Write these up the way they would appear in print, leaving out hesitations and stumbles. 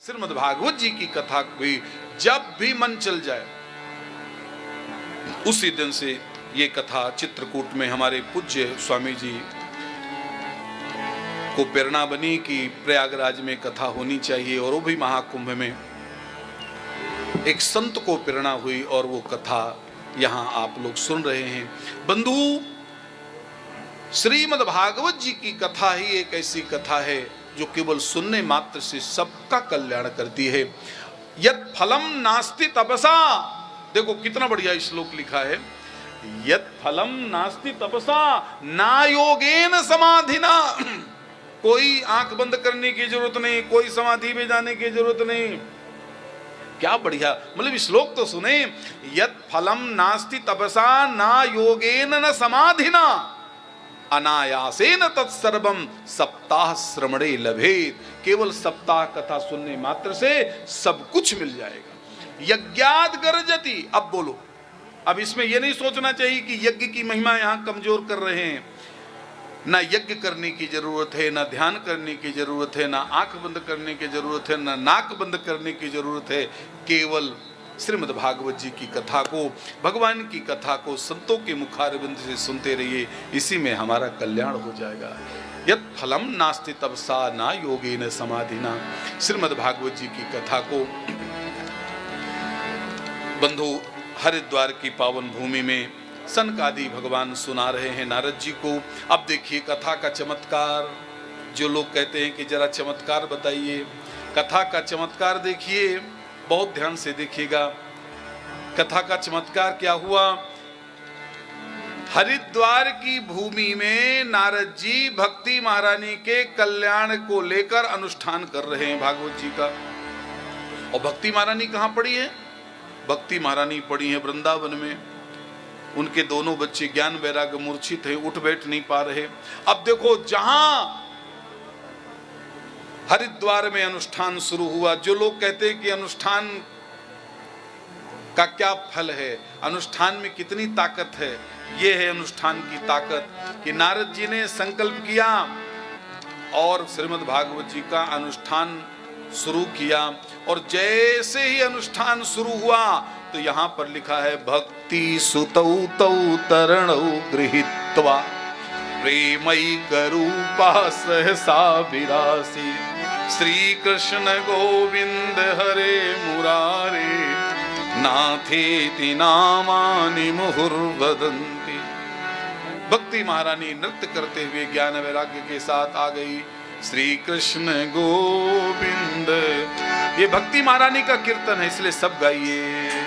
श्रीमद् भागवत जी की कथा भी जब भी मन चल जाए, उसी दिन से ये कथा चित्रकूट में हमारे पूज्य स्वामी जी को प्रेरणा बनी कि प्रयागराज में कथा होनी चाहिए, और वो भी महाकुंभ में एक संत को प्रेरणा हुई और वो कथा यहां आप लोग सुन रहे हैं। बंधु, श्रीमद् भागवत जी की कथा ही एक ऐसी कथा है जो केवल सुनने मात्र से सबका कल्याण करती है। यत् फलम नास्ति तपसा, देखो कितना बढ़िया श्लोक लिखा है, यत् फलम नास्ति तपसा ना योगेन समाधिना। कोई आंख बंद करने की जरूरत नहीं, कोई समाधि में जाने की जरूरत नहीं। क्या बढ़िया, मतलब श्लोक तो सुने, यत् फलम नास्ति तपसा ना योगेन न समाधिना अनायासेन तत्सर्वम सप्ताह श्रवणे लभेत। केवल सप्ताह कथा सुनने मात्र से सब कुछ मिल जाएगा। यज्ञाद गर्जति, अब बोलो, अब इसमें यह नहीं सोचना चाहिए कि यज्ञ की महिमा यहां कमजोर कर रहे हैं। ना यज्ञ करने की जरूरत है, ना ध्यान करने की जरूरत है, ना आंख बंद करने की जरूरत है, ना नाक बंद करने की जरूरत है। केवल श्रीमद् भागवत जी की कथा को, भगवान की कथा को संतों के मुखारविंद से सुनते रहिए, इसी में हमारा कल्याण हो जाएगा। यत् फलम नास्ति तपसा ना योगेन समाधिना। श्रीमद् भागवत जी की कथा को बंधु हरिद्वार की पावन भूमि में सनकादि भगवान सुना रहे हैं नारद जी को। अब देखिए कथा का चमत्कार। जो लोग कहते हैं कि जरा चमत्कार बताइए, कथा का चमत्कार देखिए, बहुत ध्यान से देखिएगा। कथा का चमत्कार क्या हुआ? हरिद्वार की भूमि में नारद जी भक्ति महारानी के कल्याण को लेकर अनुष्ठान कर रहे हैं भागवत जी का। और भक्ति महारानी कहां पड़ी है? भक्ति महारानी पड़ी है वृंदावन में। उनके दोनों बच्चे ज्ञान वैराग्य मूर्छित हैं, उठ बैठ नहीं पा रहे। अब देखो, जहां हरिद्वार में अनुष्ठान शुरू हुआ, जो लोग कहते हैं कि अनुष्ठान का क्या फल है, अनुष्ठान में कितनी ताकत है, ये है अनुष्ठान की ताकत कि नारद जी ने संकल्प किया और श्रीमद् भागवत जी का अनुष्ठान शुरू किया। और जैसे ही अनुष्ठान शुरू हुआ तो यहाँ पर लिखा है, भक्ति सुतौ तौ तरणौ गृहीत्वा प्रेमई करूपा सहसा विरासी श्री कृष्ण गोविंद हरे मुरारे नाथेति नामानि मुहुर्वदन्ति। भक्ति महारानी नृत्य करते हुए ज्ञान वैराग्य के साथ आ गई। श्री कृष्ण गोविंद, ये भक्ति महारानी का कीर्तन है, इसलिए सब गाइए।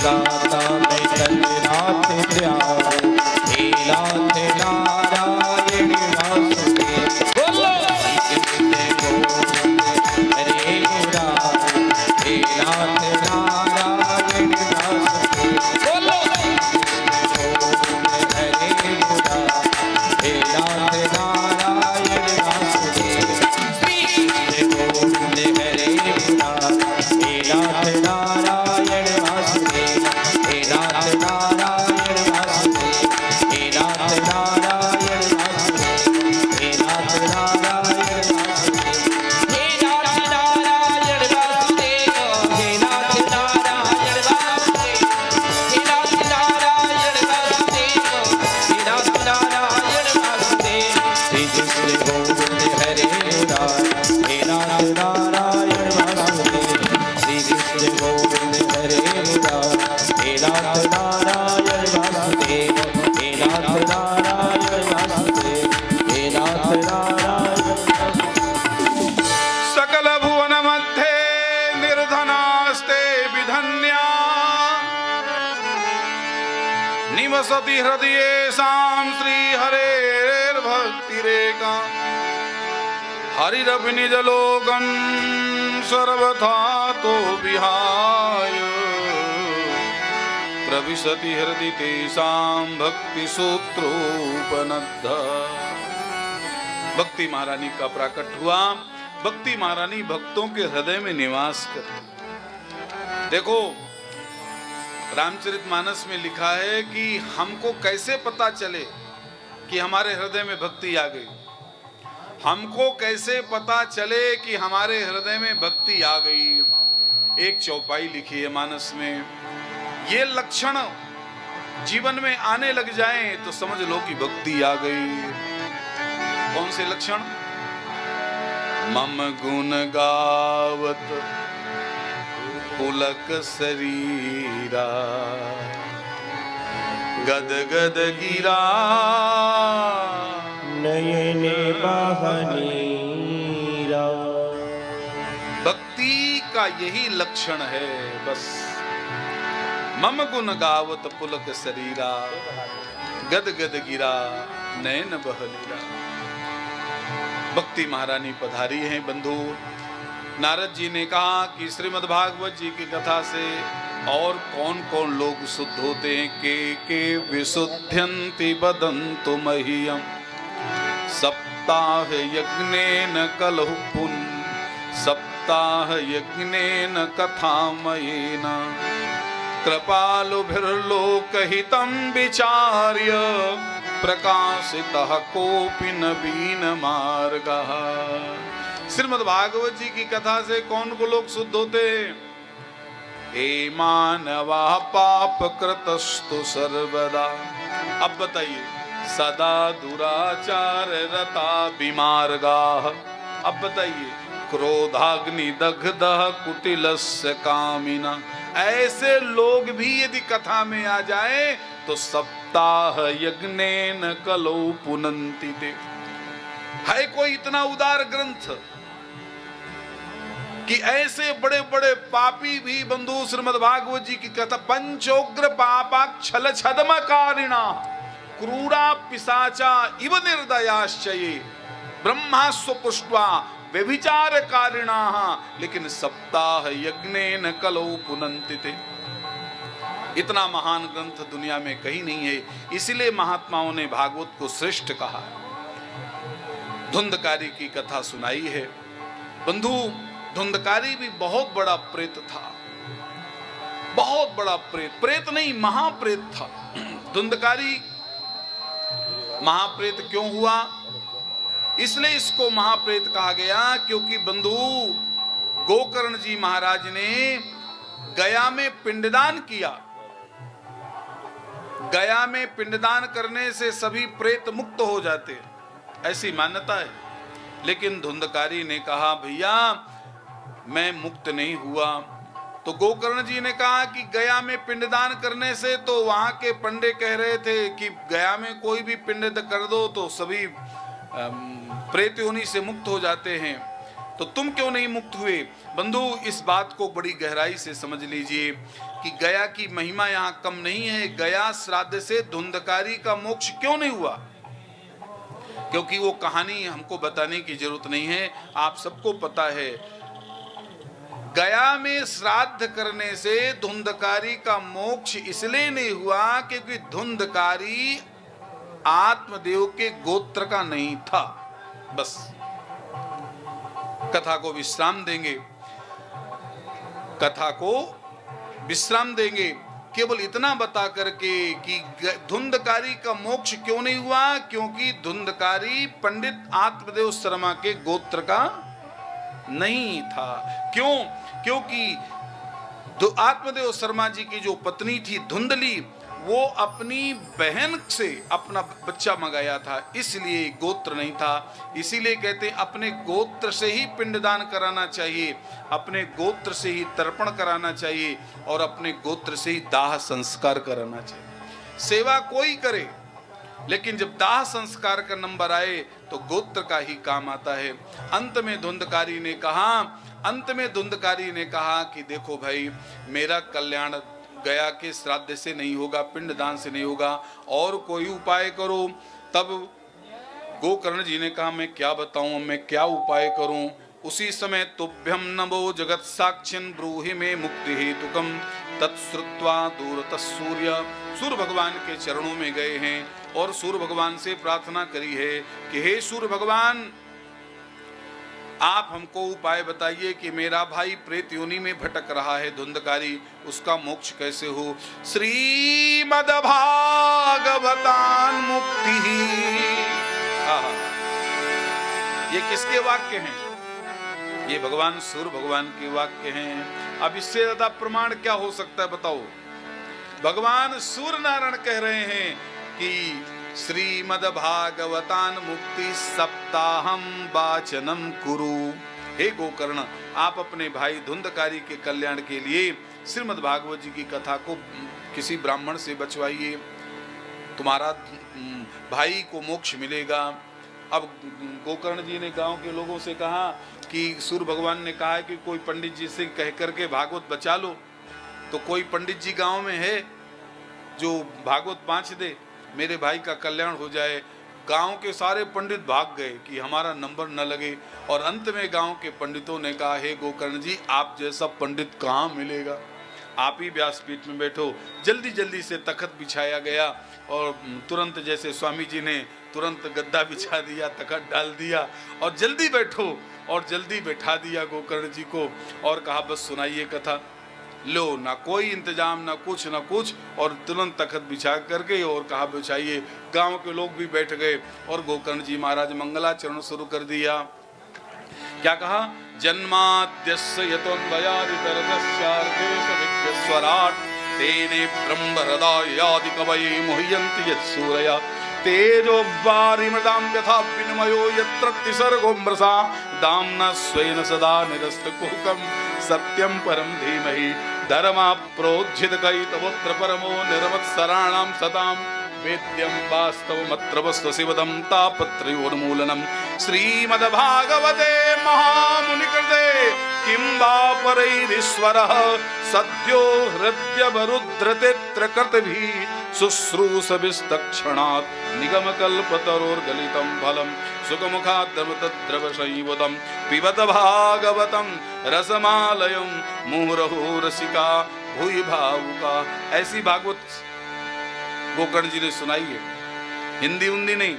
गाता मैं दिन रात प्यारो, हे नाथ नारायण वासुदेव। बोलो हरे मुरारी, हे नाथ नारायण वासुदेव। बोलो हरे मुरारी, हे नाथ नारायण वासुदेव। श्री गोविंद हरे मुरारी, हे नाथ नारायण वासुदेव। हे नाथ नारायण वासुदेव, हे नाथ नारायण वासुदेव, हे नाथ नारायण वासुदेव, हे नाथ नारायण वासुदेव, हे नाथ नारायण वासुदेव, हे नाथ नारायण वासुदेव, हे नाथ नारायण वासुदेव। श्री कृष्ण गोविंद हरे मुरारी, हे नाथ नारायण वासुदेव। श्री कृष्ण गोविंद हरे मुरारी, हे नाथ नारायण वासुदेव, हे नाथ नारायण वासुदेव, हे नाथ नारायण। सकल भुवन मध्ये निर्धनास्ते विधन्या, निवसति हृदयेषां श्री हरेर्भक्तिरेका। हरिरपि निजलोकं सर्वथा तो विहाय, प्रविशति हृदि तेषां भक्तिसूत्रोपनद्धा। भक्ति महारानी का प्राकट हुआ। भक्ति महारानी भक्तों के हृदय में निवास करती। देखो रामचरितमानस में लिखा है कि हमको कैसे पता चले कि हमारे हृदय में भक्ति आ गई। हमको कैसे पता चले कि हमारे हृदय में भक्ति आ गई। एक चौपाई लिखी है मानस में, ये लक्षण जीवन में आने लग जाएं तो समझ लो कि भक्ति आ गई। कौन से लक्षण? मम गुण गावत पुलक शरीरा, गद गद गिरा नयने बहनीरा। भक्ति का यही लक्षण है बस। मम गुण गावत पुलक शरीरा, गद गद गिरा नयन बहनीरा। भक्ति महारानी पधारी हैं बंधु। नारद जी ने कहा कि श्रीमद् भागवत जी की कथा से और कौन कौन लोग शुद्ध होते हैं। के विशुद्ध्यन्ति वदन्तु मह्यम्, सप्ताह यज्ञेन कलहु पुन, सप्ताह यज्ञेन कथामयेन, कृपालुभिर्लोकहितं विचार्य, प्रकाशितः कोऽपि नवीन मार्गः। श्रीमद् भागवत जी की कथा से कौन को लोग शुद्ध होते हैं? हे मानवा पाप कृतस्तु सर्वदा। अब बताइए, सदा दुराचार रता विमार्गाः। अब बताइए, क्रोधाग्नि दग्धः कुटिलस्य कामिना। ऐसे लोग भी यदि कथा में आ जाए तो सप्ताह यज्ञेन कलौ पुनन्ति ते। है कोई इतना उदार ग्रंथ कि ऐसे बड़े बड़े पापी भी बंधु श्रीमद् भागवत जी की कथा। पंचोग्र पापाक्षल छदमकारिणा, क्रूरा पिशाचा इव निर्दयाश्चये, ब्रह्मास्व पुष्ट्वा व्यभिचारकारिणा, लेकिन सप्ताह यज्ञेन कलौ पुनन्ति ते। इतना महान ग्रंथ दुनिया में कहीं नहीं है, इसलिए महात्माओं ने भागवत को श्रेष्ठ कहा है। धुंधकारी की कथा सुनाई है बंधु। धुंधकारी भी बहुत बड़ा प्रेत था, बहुत बड़ा प्रेत। प्रेत नहीं, महाप्रेत था धुंधकारी। महाप्रेत क्यों हुआ? इसलिए इसको महाप्रेत कहा गया क्योंकि बंधु गोकर्ण जी महाराज ने गया में पिंडदान किया। गया में पिंडदान करने से सभी प्रेत मुक्त हो जाते, ऐसी मान्यता है। लेकिन धुंधकारी ने कहा भैया मैं मुक्त नहीं हुआ। तो गोकर्ण जी ने कहा कि गया में पिंडदान करने से तो वहां के पंडे कह रहे थे कि गया में कोई भी पिंड कर दो तो सभी प्रेत योनि से मुक्त हो जाते हैं। तो तुम क्यों नहीं मुक्त हुए? बंधु, इस बात को बड़ी गहराई से समझ लीजिए कि गया की महिमा यहाँ कम नहीं है। गया श्राद्ध से धुंधकारी का मोक्ष क्यों नहीं हुआ? क्योंकि वो कहानी हमको बताने की जरूरत नहीं है, आप सबको पता है। गया में श्राद्ध करने से धुंधकारी का मोक्ष इसलिए नहीं हुआ क्योंकि धुंधकारी आत्मदेव के गोत्र का नहीं था। बस कथा को विश्राम देंगे, कथा को विश्राम देंगे केवल इतना बता करके कि धुंधकारी का मोक्ष क्यों नहीं हुआ, क्योंकि धुंधकारी पंडित आत्मदेव शर्मा के गोत्र का नहीं था। क्यों? क्योंकि आत्मदेव शर्मा जी की जो पत्नी थी धुंधली, वो अपनी बहन से अपना बच्चा मंगाया था, इसलिए गोत्र नहीं था। इसीलिए कहते हैं अपने गोत्र से ही पिंडदान कराना चाहिए, अपने गोत्र से ही तर्पण कराना चाहिए और अपने गोत्र से ही दाह संस्कार कराना चाहिए। सेवा कोई करे, लेकिन जब दाह संस्कार का नंबर आए तो गोत्र का ही काम आता है। अंत में धुंधकारी ने कहा कि देखो भाई, मेरा कल्याण गया के श्राद्ध से नहीं होगा, पिंडदान से नहीं होगा, और कोई उपाय करो। तब गोकर्ण जी ने कहा मैं क्या बताऊं, मैं क्या उपाय करूं? उसी समय तुभ्यम नमो जगत साक्षिन् ब्रूहि में मुक्ति हेतुकम तत्श्रुत्वा दूरतः सूर्य भगवान के चरणों में गए हैं और सूर्य भगवान से प्रार्थना करी है कि हे सूर्य भगवान, आप हमको उपाय बताइए कि मेरा भाई प्रेत योनि में भटक रहा है धुंधकारी, उसका मोक्ष कैसे हो। श्रीमद् भागवतान मुक्ति। ये किसके वाक्य हैं? ये भगवान सूर्य भगवान के वाक्य हैं। अब इससे ज्यादा प्रमाण क्या हो सकता है बताओ? भगवान सूर्य नारायण कह रहे हैं कि श्रीमद् भागवतान मुक्ति सप्ताहम वाचनम कुरु। हे गोकर्ण, आप अपने भाई धुंधकारी के कल्याण के लिए श्रीमद् भागवत जी की कथा को किसी ब्राह्मण से बचवाइए, तुम्हारा भाई को मोक्ष मिलेगा। अब गोकर्ण जी ने गांव के लोगों से कहा कि सूर्य भगवान ने कहा है कि कोई पंडित जी से कह करके भागवत बचा लो। तो कोई पंडित जी गांव में है जो भागवत बाँच दे, मेरे भाई का कल्याण हो जाए। गांव के सारे पंडित भाग गए कि हमारा नंबर न लगे, और अंत में गांव के पंडितों ने कहा हे गोकर्ण जी, आप जैसा पंडित कहाँ मिलेगा, आप ही व्यासपीठ में बैठो। जल्दी जल्दी से तखत बिछाया गया और तुरंत जैसे स्वामी जी ने तुरंत गद्दा बिछा दिया, तखत डाल दिया और जल्दी बैठो, और जल्दी बैठा दिया गोकर्ण जी को और कहा बस सुनाइए कथा। लो, ना कोई इंतजाम, ना कुछ, और तुरंत तखत बिछा करके और कहा बिछाइए। गांव के लोग भी बैठ गए और गोकर्ण जी महाराज मंगलाचरण शुरू कर दिया। क्या कहा? जन्माद्यस्य यतोऽन्वयादितरतश्चार्थेषु तेने ब्रह्महृदायादि कवये मुह्यन्ति यत्सूरया तेजो वारिमृदां यथा विनिमयो यत्र त्रिसर्गो मृषा दाम्ना स्वेन सदा निरस्तकुहकं सत्यं परं धीमहि धर्मा प्रोज्झितकैतवोऽत्र परमो निर्मत्सराणां सतां वेद्यं वास्तवमत्र वस्तुशिवदं तापत्रयोन्मूलनं श्रीमद्भागवते महामुनिकृते किं वा परैरीश्वरः सद्यो हृद्यवरुध्रतेऽत्र कर्तभिः शुश्रूषभिस्तक्षणात् निगमकल्पतरोर्गलितं फलं सुखमुखाद्रवतद्रवशैवतं पिबत भागवतं रसमालयं मुहुरहो रसिका भूयि भावुका। ऐसी भागवत गोकर्ण जी ने सुनाई है, हिंदी उन्दी नहीं,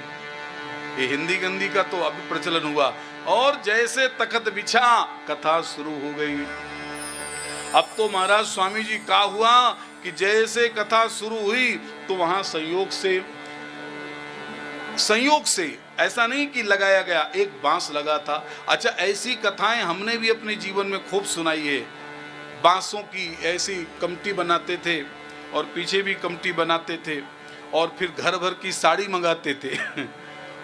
ये हिंदी गंदी का तो अभी प्रचलन हुआ। और जैसे तखत बिछा कथा शुरू हो गई। अब तो महाराज स्वामी जी का हुआ कि जैसे कथा शुरू हुई तो वहां संयोग से ऐसा नहीं कि लगाया गया, एक बांस लगा था। अच्छा, ऐसी कथाएं हमने भी अपने जीवन में खूब सुनाई है। बांसों की ऐसी कमटी बनाते थे और पीछे भी कमटी बनाते थे और फिर घर भर की साड़ी मंगाते थे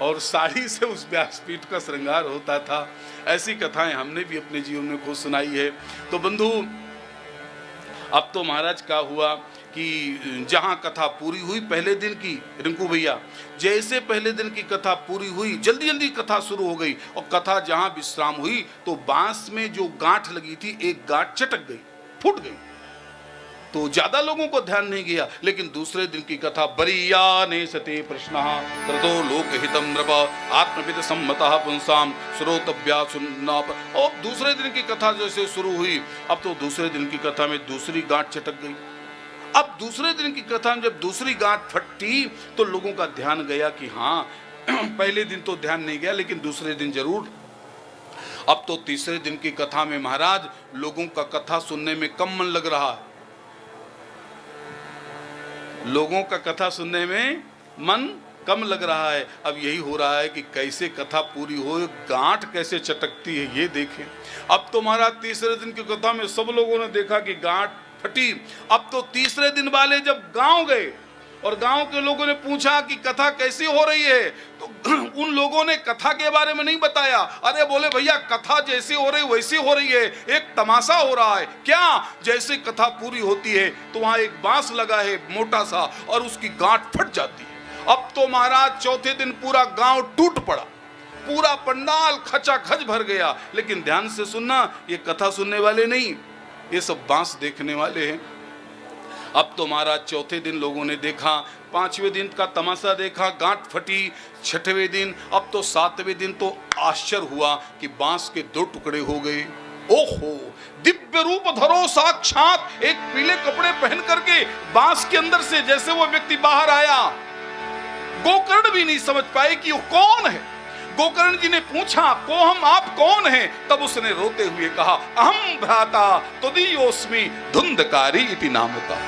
और साड़ी से उस व्यासपीठ का श्रृंगार होता था। ऐसी कथाएं हमने भी अपने जीवन में खूब सुनाई है। तो बंधु, अब तो महाराज क्या हुआ कि जहाँ कथा पूरी हुई पहले दिन की, रिंकू भैया, जैसे पहले दिन की कथा पूरी हुई जल्दी जल्दी कथा शुरू हो गई, और कथा जहाँ विश्राम हुई तो बांस में जो गांठ लगी थी एक गांठ चटक गई, फूट गई। तो ज्यादा लोगों को ध्यान नहीं गया। लेकिन दूसरे दिन की कथा बरीया ने सते प्रश्न ततो लोक हितम नृप आत्मविद सम्मतः पुंसाम श्रोतव्या सुन्ना। और दूसरे दिन की कथा जैसे शुरू हुई, अब तो दूसरे दिन की कथा में दूसरी गांठ चटक गई। अब दूसरे दिन की कथा में जब दूसरी गांठ फटी तो लोगों का ध्यान गया कि हाँ पहले दिन तो ध्यान नहीं गया लेकिन दूसरे दिन जरूर। अब तो तीसरे दिन की कथा में महाराज लोगों का कथा सुनने में कम मन लग रहा है, लोगों का कथा सुनने में मन कम लग रहा है। अब यही हो रहा है कि कैसे कथा पूरी हो, गांठ कैसे चटकती है ये देखें। अब तो महाराज तीसरे दिन की कथा में सब लोगों ने देखा कि गांठ फटी। अब तो तीसरे दिन वाले जब गांव गए और गांव के लोगों ने पूछा कि कथा कैसी हो रही है, तो उन लोगों ने कथा के बारे में नहीं बताया। अरे बोले भैया कथा जैसी हो रही वैसी हो रही है, एक तमाशा हो रहा है। क्या? जैसे कथा पूरी होती है तो वहां एक बांस लगा है मोटा सा और उसकी गांठ फट जाती है। अब तो महाराज चौथे दिन पूरा गांव टूट पड़ा, पूरा पंडाल खचाखच भर गया। लेकिन ध्यान से सुनना, ये कथा सुनने वाले नहीं, ये सब बांस देखने वाले हैं। अब तो महाराज चौथे दिन लोगों ने देखा, पांचवें दिन का तमाशा देखा, गांठ फटी। छठवें दिन, अब तो सातवें दिन तो आश्चर्य हुआ कि बांस के दो टुकड़े हो गए। ओहो, दिव्य रूप धरो साक्षात, एक पीले कपड़े पहन करके बांस के अंदर से जैसे वो व्यक्ति बाहर आया। गोकर्ण भी नहीं समझ पाए कि वो कौन है। गोकर्ण जी ने पूछा, को हम आप कौन हैं? तब उसने रोते हुए कहा, अहम भ्राता तुदीयोस्मि धुंधकारी इति नामता,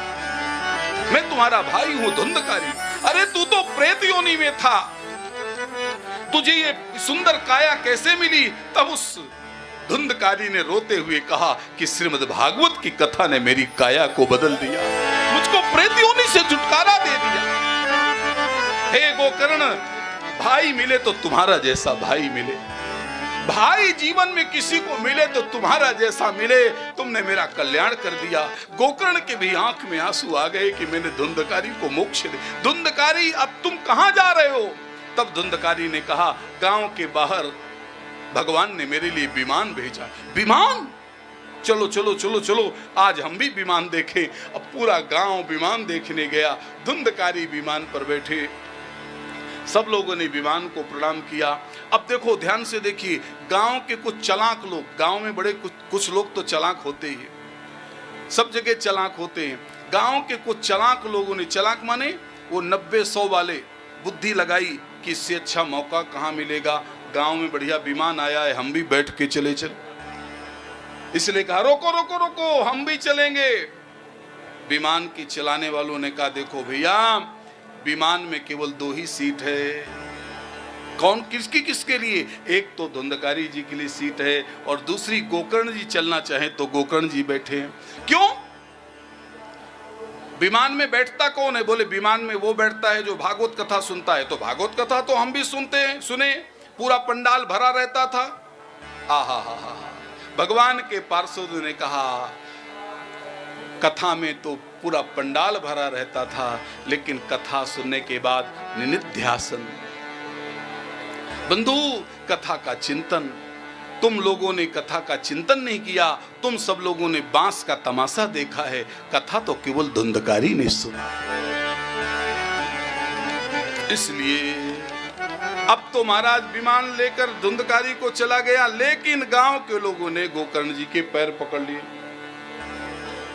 मैं तुम्हारा भाई हूं धुंधकारी। अरे तू तो प्रेत योनि में था, तुझे ये सुंदर काया कैसे मिली? तब उस धुंधकारी ने रोते हुए कहा कि श्रीमद् भागवत की कथा ने मेरी काया को बदल दिया, मुझको प्रेत योनि से छुटकारा दे दिया। हे गोकर्ण, भाई मिले तो तुम्हारा जैसा भाई मिले, भाई जीवन में किसी को मिले तो तुम्हारा जैसा मिले। तुमने मेरा कल्याण कर दिया। गोकर्ण के भी आंख में आंसू आ गए कि मैंने धुंधकारी को मोक्ष दे। धुंधकारी, अब तुम कहां जा रहे हो? तब धुंधकारी ने कहा, गांव के बाहर भगवान ने मेरे लिए विमान भेजा। विमान? चलो चलो चलो चलो, आज हम भी विमान देखें। अब पूरा गांव विमान देखने गया। धुंधकारी विमान पर बैठे, सब लोगों ने विमान को प्रणाम किया। अब देखो, ध्यान से देखिए, गांव के कुछ चालाक लोग, गांव में बड़े कुछ लोग तो चालाक होते ही, सब जगह चालाक होते हैं। गांव के कुछ चालाक लोगों ने, चालाक माने वो 90-100 वाले, बुद्धि लगाई कि इससे अच्छा मौका कहाँ मिलेगा, गांव में बढ़िया विमान आया है, हम भी बैठ के चले चले। इसलिए कहा, रोको रोको रोको, हम भी चलेंगे। विमान की चलाने वालों ने कहा, देखो भैया, विमान में केवल 2 ही सीट है। कौन, किसके लिए? एक तो धुंधकारी जी के लिए सीट है और दूसरी गोकर्ण जी चलना चाहें तो गोकर्ण जी बैठे हैं। क्यों? विमान में बैठता कौन है? बोले विमान में वो बैठता है जो भागवत कथा सुनता है। तो भागवत कथा तो हम भी सुनते हैं, सुने, पूरा पंडाल भरा रहता था। आहा हा हा। भगवान के पार्षदों ने कहा, कथा में तो पूरा पंडाल भरा रहता था, लेकिन कथा सुनने के बाद निनिध्यासन। बंधु, कथा का चिंतन, तुम लोगों ने कथा का चिंतन नहीं किया, तुम सब लोगों ने बांस का तमाशा देखा है, कथा तो केवल धुंधकारी ने सुना। इसलिए अब तो महाराज विमान लेकर धुंधकारी को चला गया, लेकिन गांव के लोगों ने गोकर्ण जी के पैर पकड़ लिए।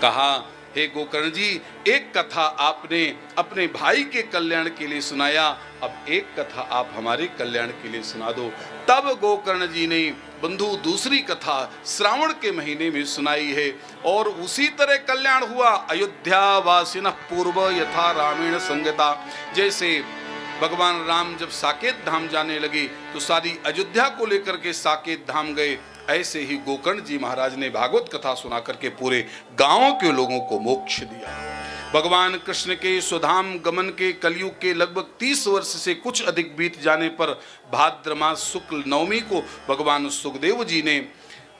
कहा, हे गोकर्ण जी, एक कथा आपने अपने भाई के कल्याण के लिए सुनाया, अब एक कथा आप हमारे कल्याण के लिए सुना दो। तब गोकर्ण जी ने बंधु दूसरी कथा श्रावण के महीने में सुनाई है और उसी तरह कल्याण हुआ। अयोध्या वासिनः पूर्व यथा रामेण संगता, जैसे भगवान राम जब साकेत धाम जाने लगे तो सारी अयोध्या को लेकर के साकेत धाम गए, ऐसे ही गोकर्ण जी महाराज ने भागवत कथा सुना करके पूरे गांव के लोगों को मोक्ष दिया। भगवान कृष्ण के स्वधाम गमन के कलयुग के लगभग 30 वर्ष से कुछ अधिक बीत जाने पर भाद्र मास शुक्ल नवमी को भगवान सुखदेव जी ने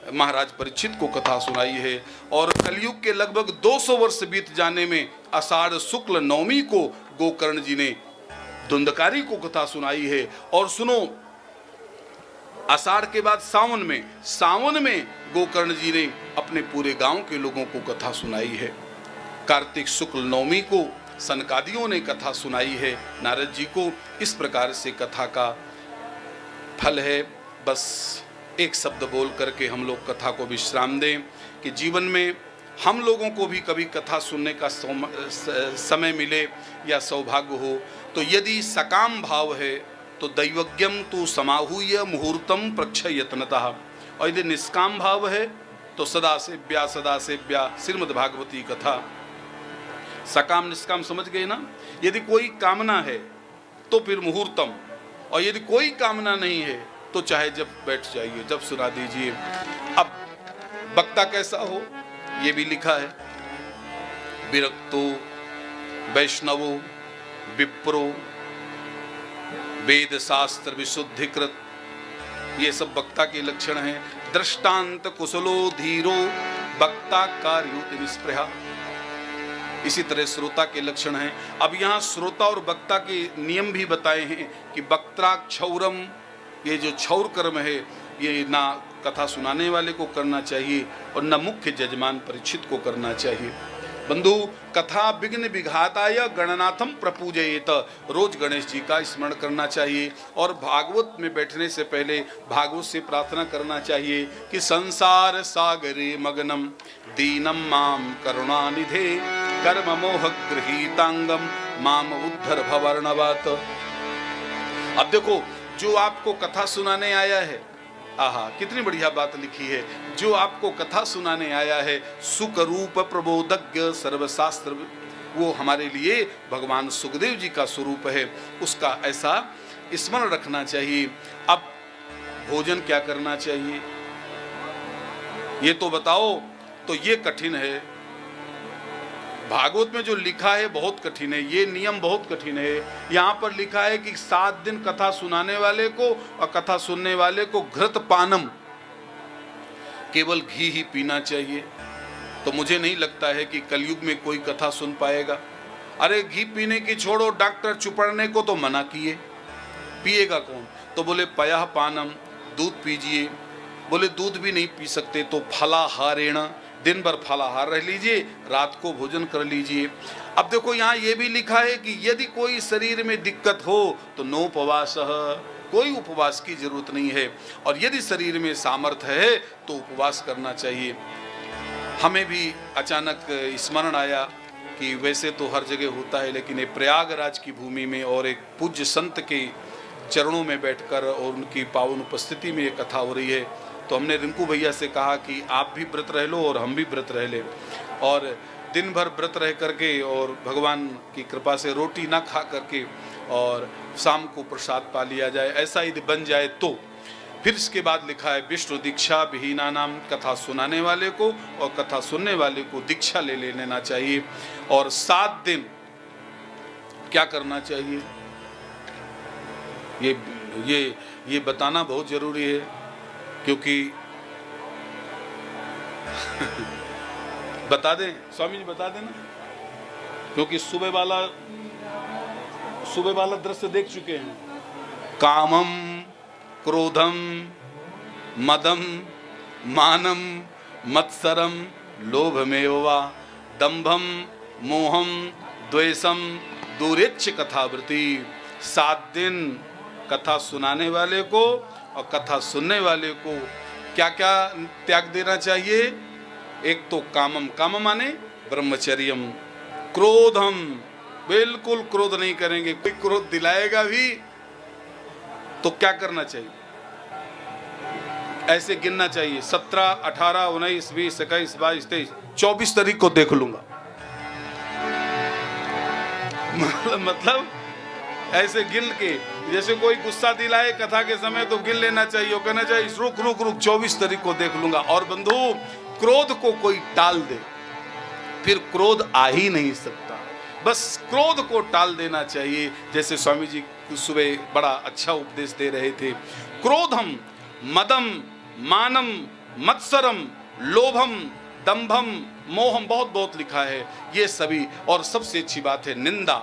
महाराज परीक्षित को कथा सुनाई है। और कलयुग के लगभग 200 वर्ष बीत जाने में आषाढ़ शुक्ल नवमी को गोकर्ण जी ने धुंधकारी को कथा सुनाई है। और सुनो, आषाढ़ के बाद सावन में गोकर्ण जी ने अपने पूरे गांव के लोगों को कथा सुनाई है। कार्तिक शुक्ल नवमी को सनकादियों ने कथा सुनाई है नारद जी को। इस प्रकार से कथा का फल है। बस एक शब्द बोल करके हम लोग कथा को विश्राम दें कि जीवन में हम लोगों को भी कभी कथा सुनने का समय मिले या सौभाग्य हो, तो यदि सकाम भाव है तो दैवज्ञम तु समाहूय मुहूर्तम प्रक्षयत्नतः, और यदि निष्काम भाव है तो सदा सेव्या श्रीमद् भागवती कथा। सकाम निष्काम समझ गए ना। यदि कोई कामना है तो फिर मुहूर्तम, और यदि कोई कामना नहीं है तो चाहे जब बैठ जाइए, जब सुना दीजिए। अब वक्ता कैसा हो ये भी लिखा है। विरक्तो वैष्णवो विप्रो वेद शास्त्र विशुद्धिकृत, ये सब वक्ता के लक्षण हैं। दृष्टांत कुशलो धीरो वक्ता कार्योत निष्प्रहा, इसी तरह श्रोता के लक्षण हैं। अब यहाँ श्रोता और वक्ता के नियम भी बताए हैं कि वक्ता क्षौरम, ये जो क्षौर कर्म है ये ना कथा सुनाने वाले को करना चाहिए और न मुख्य जजमान परीक्षित को करना चाहिए। बंधु, कथा विघ्न विघाताय गणनाथम प्रपूजयेत, रोज गणेश जी का स्मरण करना चाहिए। और भागवत में बैठने से पहले भागवत से प्रार्थना करना चाहिए कि संसार सागरे मग्नम दीनम माम करुणानिधे कर्म मोह गृहीतांगम माम उद्धर भवर्णवात। अब देखो, जो आपको कथा सुनाने आया है, आहा कितनी बढ़िया बात लिखी है, जो आपको कथा सुनाने आया है सुख रूप प्रबोधज्ञ सर्वशास्त्र, वो हमारे लिए भगवान सुखदेव जी का स्वरूप है, उसका ऐसा स्मरण रखना चाहिए। अब भोजन क्या करना चाहिए ये तो बताओ, तो ये कठिन है। भागवत में जो लिखा है बहुत कठिन है, ये नियम बहुत कठिन है। यहाँ पर लिखा है कि 7 दिन कथा सुनाने वाले को और कथा सुनने वाले को घृत पानम, केवल घी ही पीना चाहिए। तो मुझे नहीं लगता है कि कलयुग में कोई कथा सुन पाएगा। अरे घी पीने की छोड़ो, डॉक्टर चुपड़ने को तो मना किए, पिएगा कौन? तो बोले पयः पानम, दूध पीजिए। बोले दूध भी नहीं पी सकते तो फलाहारेण, दिन भर फलाहार रह लीजिए, रात को भोजन कर लीजिए। अब देखो यहाँ ये भी लिखा है कि यदि कोई शरीर में दिक्कत हो तो नोपवासः, कोई उपवास की जरूरत नहीं है। और यदि शरीर में सामर्थ्य है तो उपवास करना चाहिए। हमें भी अचानक स्मरण आया कि वैसे तो हर जगह होता है, लेकिन ये प्रयागराज की भूमि में और एक पूज्य संत के चरणों में बैठकर और उनकी पावन उपस्थिति में ये कथा हो रही है, तो हमने रिंकू भैया से कहा कि आप भी व्रत रह लो और हम भी व्रत रह लें, और दिन भर व्रत रह करके और भगवान की कृपा से रोटी ना खा करके और शाम को प्रसाद पा लिया जाए। ऐसा यदि बन जाए तो फिर इसके बाद लिखा है विष्णु दीक्षा विहीना नाम, कथा सुनाने वाले को और कथा सुनने वाले को दीक्षा ले लेना चाहिए। और 7 दिन क्या करना चाहिए ये बताना बहुत जरूरी है, क्योंकि बता दें स्वामी जी, बता देना, क्योंकि सुबह वाला दृश्य देख चुके हैं। कामम क्रोधम मदम मानम मत्सरम लोभमेव वा दंभम मोहम द्वेषम दूरेच्छ कथावृत्ति। 7 दिन कथा सुनाने वाले को और कथा सुनने वाले को क्या क्या त्याग देना चाहिए? एक तो कामम, काम माने ब्रह्मचर्यम। क्रोधम, बिल्कुल क्रोध नहीं करेंगे। कोई क्रोध दिलाएगा भी तो क्या करना चाहिए? ऐसे गिनना चाहिए 17, 18, 19, 20, 21, 22, 23, 24 तारीख को देख लूंगा। मतलब ऐसे गिन के, जैसे कोई गुस्सा दिलाए कथा के समय तो गिन लेना चाहिए, और कहना चाहिए रुक 24 तारीख को देख लूंगा। और बंधु, क्रोध को कोई टाल दे फिर क्रोध आ ही नहीं सकता। बस क्रोध को टाल देना चाहिए। जैसे स्वामी जी सुबह बड़ा अच्छा उपदेश दे रहे थे, क्रोधम मदम मानम मत्सरम, लोभम, दंभम, मोहम, बहुत बहुत लिखा है ये सभी। और सबसे अच्छी बात है निंदा।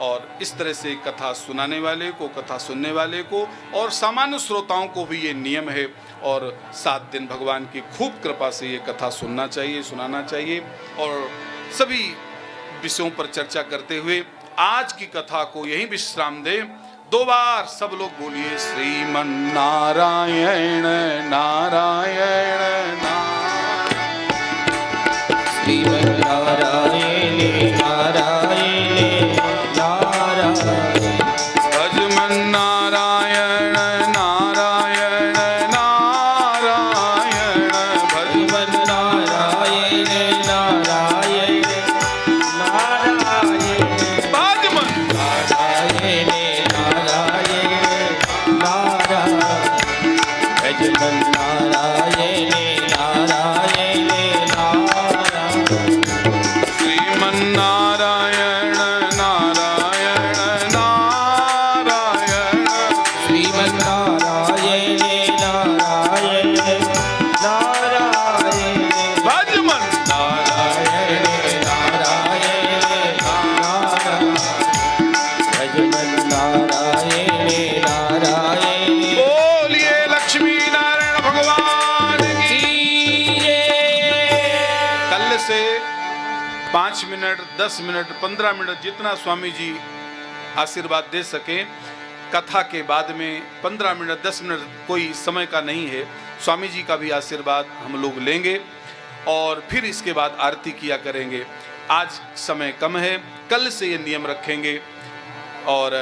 और इस तरह से कथा सुनाने वाले को, कथा सुनने वाले को और सामान्य श्रोताओं को भी ये नियम है। और 7 दिन भगवान की खूब कृपा से ये कथा सुनना चाहिए, सुनाना चाहिए। और सभी विषयों पर चर्चा करते हुए आज की कथा को यहीं विश्राम दें। 2 बार सब लोग बोलिए श्रीमन नारायण नारायण नारायण। श्रीमन नारायण नारायण नारायण। भजमन नारायण नारायण नारायण। भजमन नारायण नारायण नारायण। भजमन नारायण नारायण नारायण। भजमन नारायण नारायण नारायण। श्रीमन नारायण नारायण नारायण। श्रीमन नारायण नारायण नारायण। भजमन नारायण नारायण नारायण। भजमन नारायण नारायण। बोलिए लक्ष्मी नारायण भगवान की। कल से 5 मिनट, 10 मिनट, 15 मिनट जितना स्वामी जी आशीर्वाद दे सके। कथा के बाद में 15 मिनट, 10 मिनट कोई समय का नहीं है। स्वामी जी का भी आशीर्वाद हम लोग लेंगे और फिर इसके बाद आरती किया करेंगे। आज समय कम है, कल से ये नियम रखेंगे। और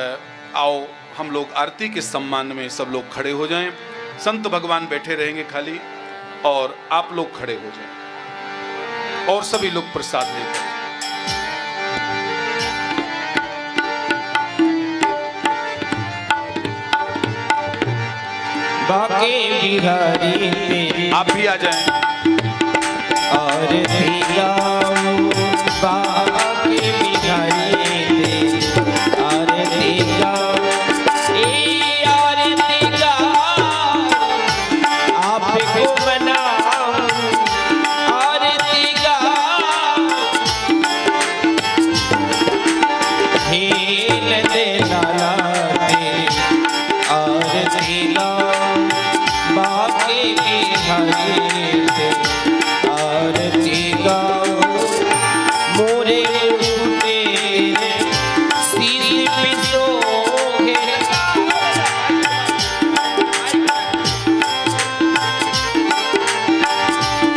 आओ हम लोग आरती के सम्मान में सब लोग खड़े हो जाएं। संत भगवान बैठे रहेंगे खाली और आप लोग खड़े हो जाएं और सभी लोग प्रसाद लेकर। बाके बिहारी तेरी आप भी आ जाएं। आरती गाऊं। बाके बिहारी तेरी आरती गाऊं। ए आरती गाऊं। आपको मनाऊं। आरती गाऊं। हेल दे लाला तेरी आरती गाऊं। बाके बिहारी तेरी आरती गाऊं। मोरे मुकुटे सिर पे सोहे।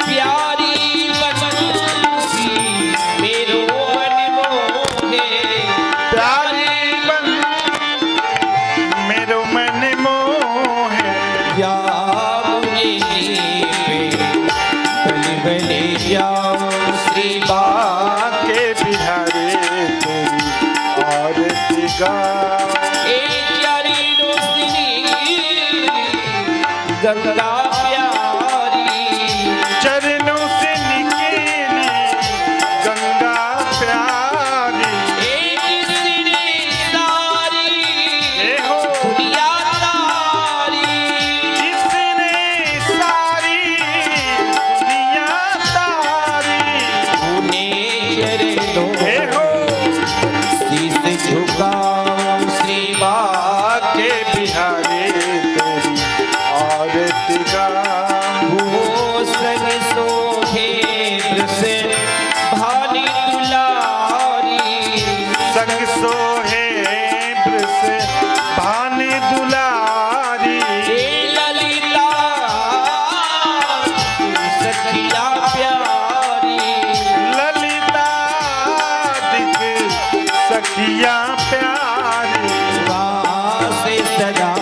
प्यारी बंसी मेरो मन मोहे। प्यारी बन मेरो मन मोहे। यामुनी पे बलि बलि जाऊं। श्री बाके बिहारी तेरी आरती गाऊं। ए प्यारी रोशनी गंगा प्यारी। चरणों से निकली गंगा प्यारी। ए जिसने सारी हे हो दुनिया तारी। जिसने सारी दुनिया तारी। उन्हें चरणों हे हो शीश झुकाऊं। श्री बाके बिहारी तेरी आरती गाऊं। वो संग सोहे से भानी दुलारी। संग सोहे ब्रस भानी दुलारी। ए ललिता सखिया प्यारी। ललिता दिख सखिया प्यारी। वासे सदा